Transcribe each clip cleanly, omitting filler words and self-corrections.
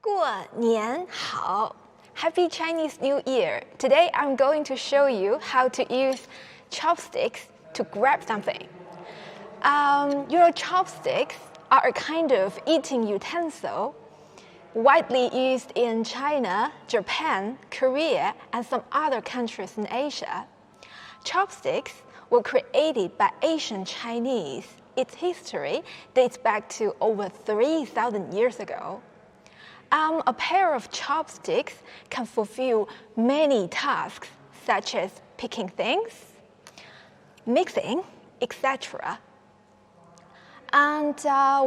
过年好 Happy Chinese New Year! Today I'm going to show you how to use chopsticks to grab something. Chopsticks are a kind of eating utensil widely used in China, Japan, Korea, and some other countries in Asia. Chopsticks were created by ancient Chinese. Its history dates back to over 3,000 years ago. A pair of chopsticks can fulfill many tasks, such as picking things, mixing, etc. And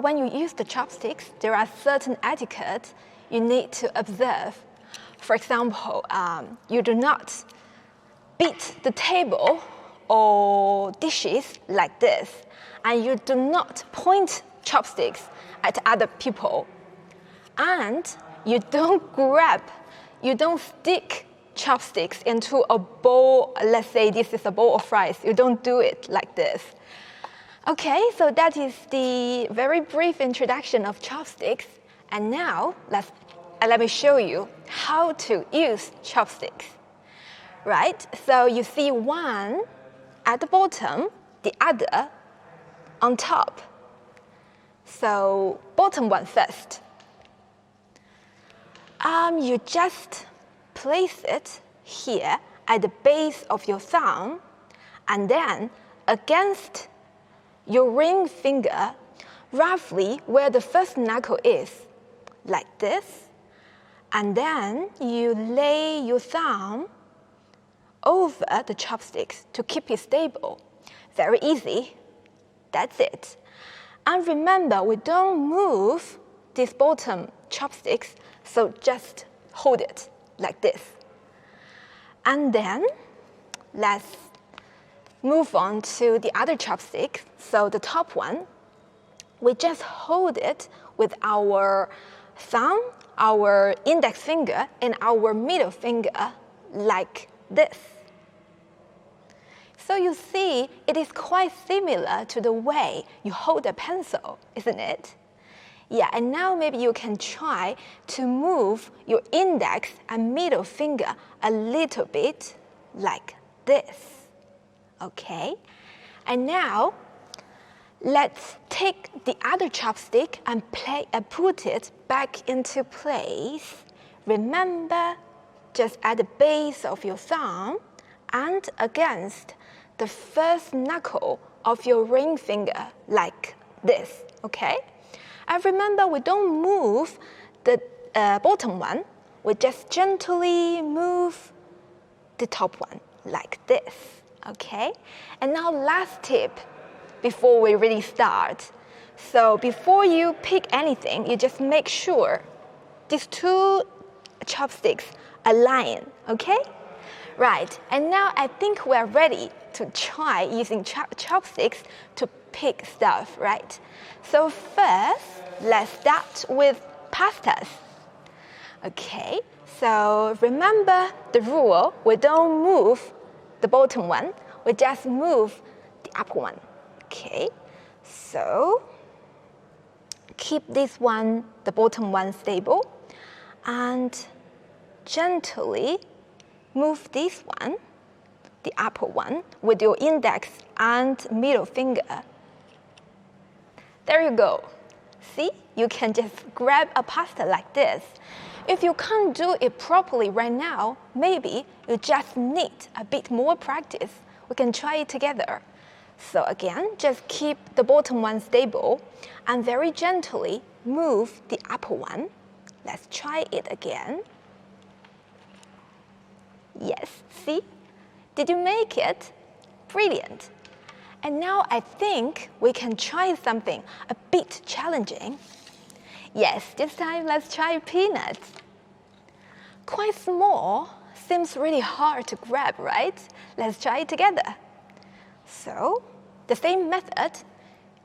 when you use the chopsticks, there are certain etiquette you need to observe. For example, you do not beat the table or dishes like this, and you do not point chopsticks at other people. And you don't stick chopsticks into a bowl. Let's say this is a bowl of rice. You don't do it like this. Okay, so that is the very brief introduction of chopsticks. And now, let me show you how to use chopsticks. Right, so you see one at the bottom, the other on top. So bottom one first. You just place it here at the base of your thumb and then against your ring finger, roughly where the first knuckle is, like this. And then you lay your thumb over the chopsticks to keep it stable. Very easy. That's it. And remember, we don't move these bottom chopsticks, so just hold it like this. And then let's move on to the other chopstick. So the top one, we just hold it with our thumb, our index finger, and our middle finger like this. So you see, it is quite similar to the way you hold a pencil, isn't it? Yeah, and now maybe you can try to move your index and middle finger a little bit like this. Okay? And now, let's take the other chopstick and put it back into place. Remember, just at the base of your thumb and against the first knuckle of your ring finger like this, okay? And remember, we don't move the bottom one. We just gently move the top one like this, okay? And now last tip before we really start. So before you pick anything, you just make sure these two chopsticks align, okay? Right, and now I think we're ready to try using chopsticks to pick stuff, right? So first, let's start with pastas. Okay, so remember the rule, we don't move the bottom one, we just move the upper one. Okay, so keep this one, the bottom one, stable, and gently move this one, the upper one, with your index and middle finger. There you go. See, you can just grab a pasta like this. If you can't do it properly right now, maybe you just need a bit more practice. We can try it together. So again, just keep the bottom one stable and very gently move the upper one. Let's try it again. Yes, see? Did you make it? Brilliant. And now I think we can try something a bit challenging. Yes, this time let's try peanuts. Quite small, seems really hard to grab, right? Let's try it together. So, the same method,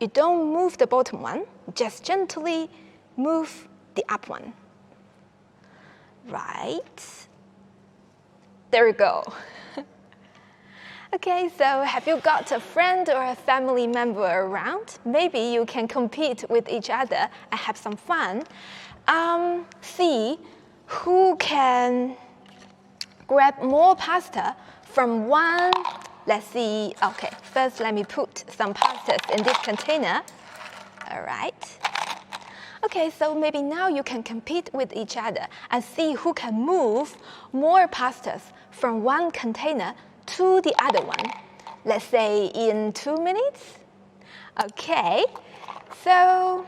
you don't move the bottom one, just gently move the up one. Right. There you go. Okay, so have you got a friend or a family member around? Maybe you can compete with each other and have some fun. See who can grab more pasta from one. Let's see. Okay, first let me put some pastas in this container. All right. Okay, so maybe now you can compete with each other and see who can move more pastas from one container to the other one. Let's say in 2 minutes. Okay, so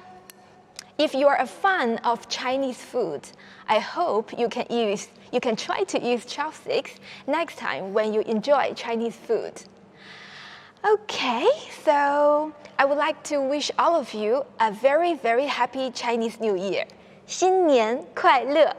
if you are a fan of Chinese food, I hope you can try to use chopsticks next time when you enjoy Chinese food. Okay, so I would like to wish all of you a very, very happy Chinese New Year. 新年快乐!